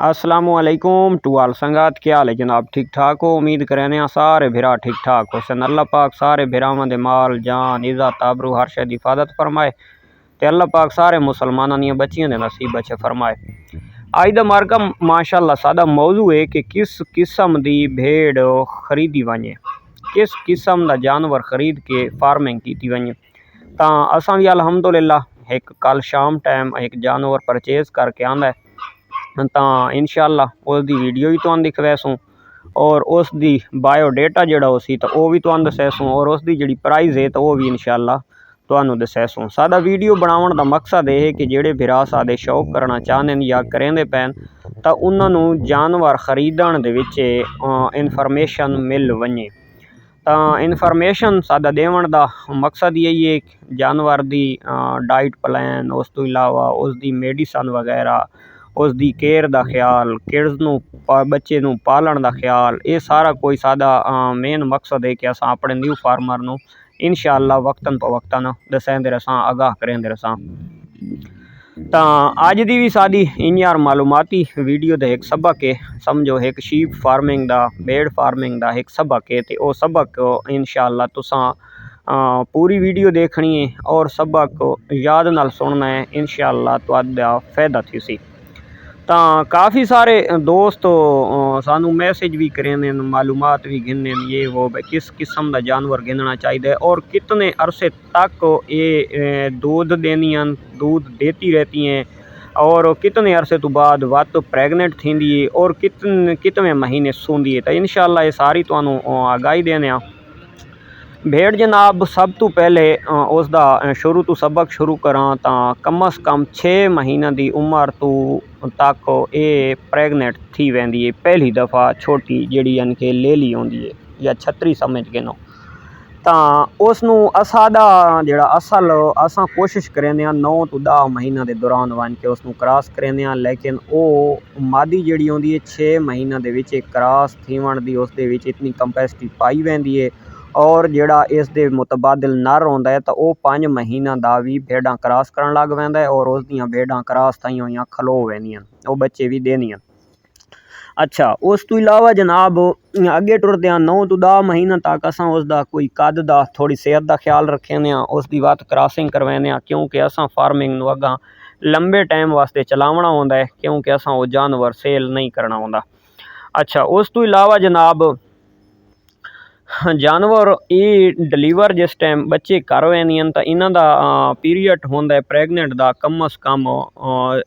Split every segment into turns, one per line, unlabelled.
अस्सलामुअलैकुम टू आल संगात, क्या हाल है जनाब? ठीक ठाक हो? उम्मीद करें सारे भिरा ठीक ठाक हो सन। अल्लाह पाक सारे भिरावां दे माल जान इज़्ज़त आबरू हर शे दी हिफाजत फरमाए ते अल्लाह पाक सारे मुसलमानां दियां बच्चियां दे नसीब अच्छे फरमाए। अज दा मार्का माशाअल्लाह सादा मौजू है कि किस किस्म दी भेड़ खरीदी वञे, किस किस्म दा जानवर खरीद के फार्मिंग की वञे। तां असां भी अल्हम्दुलिल्लाह एक कल शाम टाइम एक जानवर परचेज करके आंदा है, ਤਾਂ ਇਨਸ਼ਾਅੱਲਾ ਉਸ ਦੀ ਵੀਡੀਓ ਵੀ ਤੁਹਾਨੂੰ ਦਿਖਾਵੈਸੂੰ और उस दी बायोडेटा जोड़ा उसी तो वह भी तुहानू दसैसूँ और उसकी जी प्राइज़ है तो वह भी इनशाअल्लाह तुहानू दसैसूँ। सादा वीडियो बनाने का मकसद यह है कि जेड़े भरा सादे शौक करना चाहते हैं या करेंदे पैन तो उन्होंने जानवर खरीदण दे विच इनफॉर्मेशन मिल वञे। तो इनफॉर्मेशन सादा देवन दा मकसद यही है जानवर दी डाइट प्लान, उस तो इलावा उसकी मेडिसन वगैरह, उसकी केयर का ख्याल, किड्स नू बच्चे नू पालन का ख्याल, ये सारा कोई सादा मेन मकसद है कि अस अपने न्यू फार्मर नू इंशाअल्लाह वक्तन प वक्तन दसेंदे रसां, आगाह करेंदे रसां। तो अज दी भी सादी इंयार मालूमाती वीडियो का एक सबक है, समझो एक शीप फार्मिंग का, भेड़ फार्मिंग का एक सबक है। तो वह सबक इंशाअल्लाह तुसां पूरी वीडियो देखनी है और सबक याद नाल सुनना है, इंशाअल्लाह तुहाडा फायदा थी। तो काफ़ी सारे दोस्त सानू मैसेज भी करें, मालूमात भी गिने ये वो किस किस्म का जानवर गिनना चाहिए और कितने अरसे तक ये दूध देनियां, दूध देती रहती हैं और कितने अरसे तो बाद वत प्रैगनेंट थी और कितने महीने सूंदी है। तो इंशाअल्लाह ये सारी तुहानू आगाही देने। भेड़ जनाब सब तो पहले उसका शुरू तो सबक शुरू करा तो कम अज़ कम 6 महीना की उम्र तो तक ये प्रैगनेंट थी वैंदी है पहली दफ़ा छोटी जी यानी कि लेली होंदी है या छतरी समझ गिनो। तो उसनू असादा जड़ा असल असा कोशिश करें 9 तो 10 महीना के दौरान वन के उसनू क्रॉस करें, लेकिन वो मादी जी होंदी है 6 महीना के क्रॉस थीवन दी उस इतनी कंपैसिटी पाई वैंदी है और जड़ा इस दे मुतबादिल नर होंदा है तो वह 5 महीना का भी भेड़ा क्रॉस करन लग पैंदा है और उस दियां भेड़ां क्रॉस ताईं होइयां खलो वैंदियां, वो बच्चे भी देनियां। अच्छा, उस तो इलावा जनाब अगे टुरदे 9 तो 10 महीना तक असां उसका कोई कद दा थोड़ी सेहत का ख्याल रखें, उसकी बात क्रॉसिंग करवाने, क्योंकि असां फार्मिंग नू अगां लंबे टाइम वास्ते चलावना होंदा है, क्योंकि असां वो जानवर सेल नहीं करना होंदा। अच्छा, उस तो इलावा जनाब जानवर ये डिलीवर जिस टाइम बच्चे कर वैंदियां तो इन्हां दा पीरियड होंदा है प्रैगनेंट का कम अज़ कम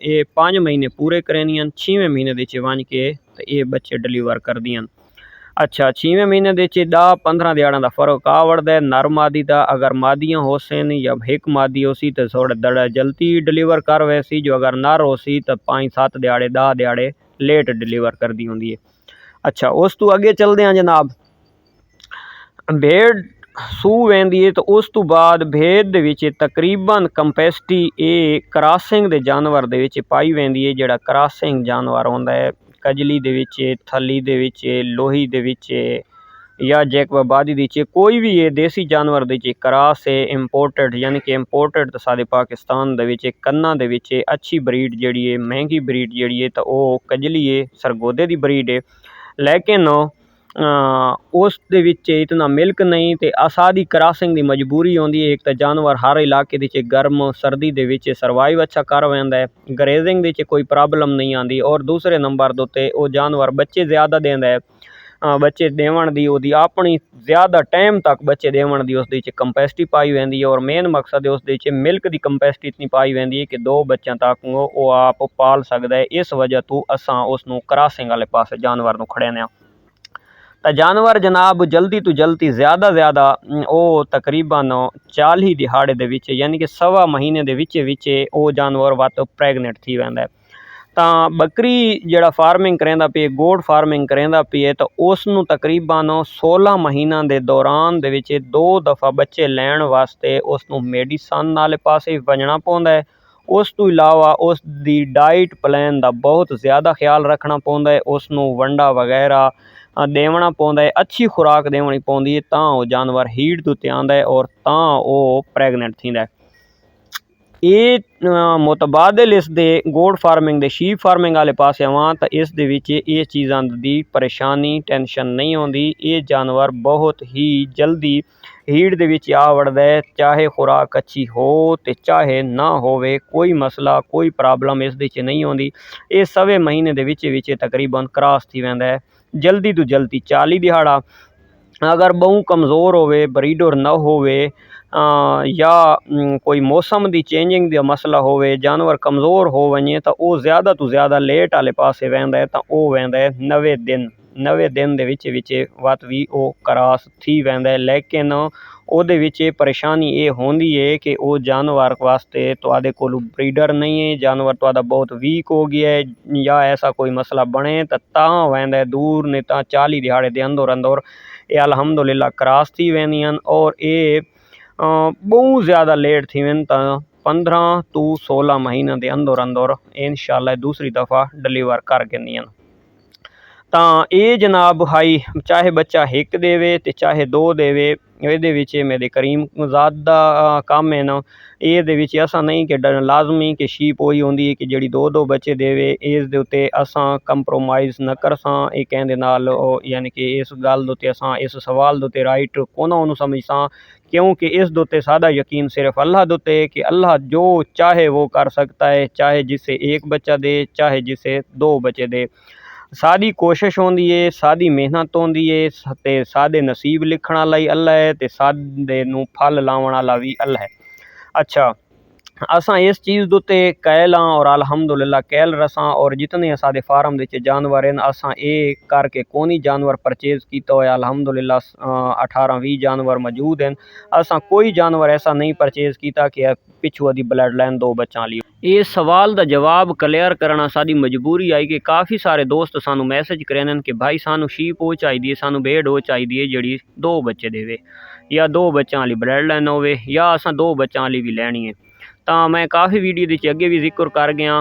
ये 5 महीने पूरे करेंदियां, 6वें महीने दे वन के तो ये बच्चे डिलीवर कर दियां। अच्छा, 6वें महीने दे 10-15 दिहाड़ां का फर्क आ वड़दा है नर मादी का। अगर मादियां होसन या एक मादी होसी तो थोड़ा दड़ा जल्दी डिलीवर कर वैसी, जो अगर नर होसी तो 5-7 दिहाड़े 10 दिहाड़े लेट डिलीवर कर दी होंदी है। अच्छा, उस तो अगे चलते हैं जनाब, भेड़ सू वैंदी है तो उस तो बाद भेड़ दे विच तकरीबन कंपैसिटी ये क्रॉसिंग दे जानवर दे विच पाई वैंदी है। जिहड़ा क्रॉसिंग जानवर होंदा है कजली दे विच, थली दे विच, लोही दे विच या जैकबाबादी दी च कोई भी ये देसी जानवर दे च क्रॉस है इंपोर्टेड, यानी कि इंपोर्टेड तो साडे पाकिस्तान दे विच कन्ना दे विच अच्छी ब्रीड जिहड़ी है, महंगी ब्रीड जिहड़ी है तो वो कजली है, सरगोदे दी ब्रीड है। लेकिन उस दे विच इतना मिल्क नहीं तो असादी क्रॉसिंग की मजबूरी होंदी है। एक तो जानवर हर इलाके दे गर्म सर्दी दे विच सर्वाइव अच्छा कर वैंदा है, ग्रेजिंग दे कोई प्रॉब्लम नहीं आती और दूसरे नंबर दे वो जानवर बच्चे ज़्यादा देंदा है। बच्चे देवन दी ओदी अपनी ज़्यादा टाइम तक बच्चे देवन दी उस कंपैसिटी पाई वैंदी है और मेन मकसद है उस मिल्क की कंपैसिटी इतनी पाई वैंदी है कि 2 बच्चों तक वो आप पाल सकता है। इस वजह तो असां उसनू क्रॉसिंग वाले पास जानवर नू खड़ेने। तो जानवर जनाब जल्दी तो जल्दी ज़्यादा वो तकरीबन 40 दिहाड़े दे विच यानी कि 1.25 महीने दे विच वो जानवर वत प्रैगनेंट थी वैंदा है। तो बकरी जड़ा फार्मिंग करेंदा पे, गोट फार्मिंग करेंदा पे तो उसनू तकरीबन 16 महीना के दौरान दे विच 2 दफ़ा बच्चे लैण वास्ते उसनू मेडिसन वाले पासे वजना पौंदा है। उस तो इलावा उस दी डाइट प्लान का बहुत ज़्यादा ख्याल रखना पौंदा है, उसनू वंडा वगैरह देवना पौंदा है, अच्छी खुराक देवनी पौंदी है, तां वो जानवर हीट तो आंदा है और तां वो प्रैगनेंट थींदा है। ਇਹ ਮੁਤਬਾਦਿਲ ਇਸ ਦੇ ਗੋਡ ਫਾਰਮਿੰਗ ਦੇ ਸ਼ੀਪ ਫਾਰਮਿੰਗ ਵਾਲੇ ਪਾਸੇ ਆਵਾਂ ਤਾਂ ਇਸ ਦੇ ਵਿੱਚ ਇਹ ਚੀਜ਼ਾਂ ਦੀ ਪਰੇਸ਼ਾਨੀ ਟੈਨਸ਼ਨ ਨਹੀਂ ਆਉਂਦੀ। ਇਹ ਜਾਨਵਰ ਬਹੁਤ ਹੀ ਜਲਦੀ ਹੀਟ ਦੇ ਵਿੱਚ ਆ ਵੜਦਾ ਹੈ, ਚਾਹੇ ਖੁਰਾਕ ਅੱਛੀ ਹੋ ਤੇ ਚਾਹੇ ਨਾ ਹੋਵੇ, ਕੋਈ ਮਸਲਾ ਕੋਈ ਪ੍ਰੋਬਲਮ ਇਸ ਦੇ 'ਚ ਨਹੀਂ ਆਉਂਦੀ। ਇਹ ਸਵੇ ਮਹੀਨੇ ਦੇ ਵਿੱਚ ਤਕਰੀਬਨ ਕ੍ਰਾਸ थी वेंदा है जल्दी तो जल्दी 40 दिहाड़ा। अगर बहु कमज़ोर होवे ब्रीडर न होवे या कोई मौसम की चेंजिंग का मसला होवे जानवर कमज़ोर हो वने तो वो ज़्यादा तो ज़्यादा लेट वाले पासे वेंदा है, तो वो वेंदा है 90 दिन। 90 दिन ਦੇ ਵਿੱਚ ਵਤ ਵੀ ਉਹ ਕਰਾਸ थी वेंदा है। लेकिन ਉਹਦੇ ਵਿੱਚ ਪਰੇਸ਼ਾਨੀ ਇਹ ਹੁੰਦੀ है कि वो जानवर वास्ते तुहाडे कोल ब्रीडर नहीं है, जानवर तुहाडा बहुत वीक हो गया है या ऐसा कोई मसला बने तो वेंदा है दूर, नहीं तो 40 दिहाड़े के अंदर अंदर ये अल्हम्दुलिल्लाह क्रॉस थी वेंदियां। और ये बहुत ज़्यादा लेट थी वन तो 15 to 16 महीनों के अंदर अंदर इंशाअल्लाह दूसरी दफ़ा डिलीवर कर देंदियां। तो ये जनाब हाई चाहे बच्चा एक देवे तो चाहे दो देवे, ये मेरे करीम ज़्यादा काम है ना। ये असा नहीं कि लाजमी कि शीप वही होंगी है कि जी दो दो बच्चे देवे, इस दे उत्ते असा कंप्रोमाइज़ न कर सा कहने नाल, यानी कि इस गल दे असा इस सवाल दे राइट कोना समझ सा, क्योंकि इस दे सादा यकीन सिर्फ अल्लाह दे कि अल्लाह जो चाहे वो कर सकता है, चाहे जिसे एक बच्चा दे चाहे जिसे दो बच्चे दे। सादी कोशिश होंदी है, सादी मेहनत होंदी है, ते सादे नसीब लिखण वाला ही अल्लाह है, ते सादे नूं फल लावण वाला भी अल्लाह है। अच्छा असा इस चीज़ उत्ते कैल हाँ और अल्हम्दुलिल्लाह कैल रसां, और जितने सादे फार्म दे जानवर हैं असा ये करके कोनी जानवर परचेज़ किया होया। अल्हम्दुलिल्लाह 18-20 जानवर मौजूद हैं। असा कोई जानवर ऐसा नहीं परचेज़ किया कि पिछू दी ब्लड लाइन दो बच्चा ली। ये सवाल का जवाब क्लियर करना साडी मजबूरी आई कि काफ़ी सारे दोस्त सानू मैसेज करें कि भाई सानू शीप वो चाहिए, सानू भेड़ वो चाहिए जी 2 बच्चे देवे या 2 बच्चों वाली ब्लड लाइन होवे, या असा 2 बच्चों वाली भी लैनी है। तो मैं काफ़ी वीडियो के अगे भी जिक्र कर गया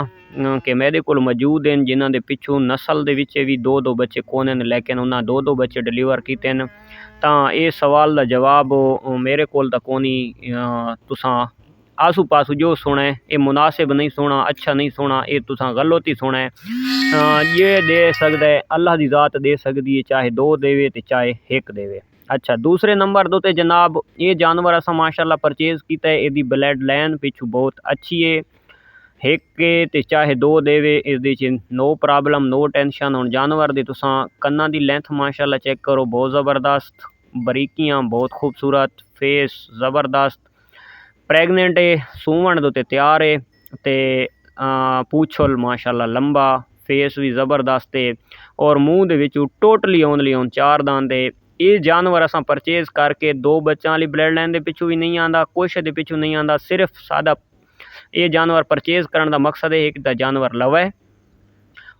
कि मेरे को मौजूद हैं जिन्हों के पिछू नस्ल के भी 2-2 बच्चे कौन हैं, लेकिन उन्हें 2-2 बच्चे डिलीवर किए हैं। तो ये सवाल का जवाब मेरे को कोनी, तुसां आसू पासू जो सुना है ये मुनासिब नहीं सुना, अच्छा नहीं सुना, ये तुसां गलत ही सुना है। ये दे सकता है अल्लाह की ज़ात दे सकती है, चाहे 2 देवे तो चाहे 1 देवे। अच्छा दूसरे नंबर दो ते जनाब ये जानवर असा माशाल्लाह परचेज़ किया है, इसकी ब्लड लाइन पिछू बहुत अच्छी है, 1 ते चाहे 2 देवे इस नो प्रॉब्लम नो टेंशन। हुण जानवर दी तुसां कन्ना दी लेंथ माशाल्लाह चेक करो, बहुत ज़बरदस्त, बरीकियां बहुत खूबसूरत, फेस ज़बरदस्त, प्रेगनेंट है, सूवण दे उत्ते तैयार है, ते पूछल माशाल्लाह लंबा, फेस भी ज़बरदस्त है, और मूँह दे विच टोटली ओनली 4 दांत है। ये जानवर असा परचेज़ करके 2 बच्चों वाली ब्लड लाइन के पिछू भी नहीं आता, कुछ के पिछू नहीं आता, सिर्फ सादा ये जानवर परचेज़ करने का मकसद है कि जानवर लवे,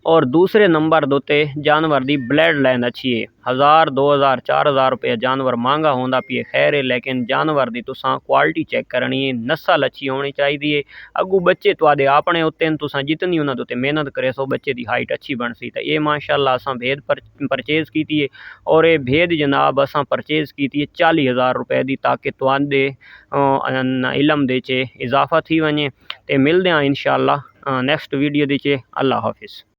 और दूसरे नंबर दोते जानवर की ब्लड लाइन अच्छी है। 1000 2000 4000 रुपये जानवर महंगा होंदा पिए खैर है, लेकिन जानवर की तुसां क्वालिटी चेक करनी है, नस्ल अच्छी होनी चाहिए। अगू बच्चे तुहाडे अपने उत्ते तुसां जितनी उन्होंने उत्ते मेहनत करे सो बच्चे की हाइट अच्छी बन सी। तो ये माशाल्लाह असां भेद परचेज़ की है, और ये भेद जनाब असां परचेज़ की है 40,000 रुपये की, ताकि तुहाडे इलम दे च इजाफा थी वने। ते मिलदे हैं इंशाअल्लाह नेक्स्ट वीडियो दे च। अल्लाह हाफिज़।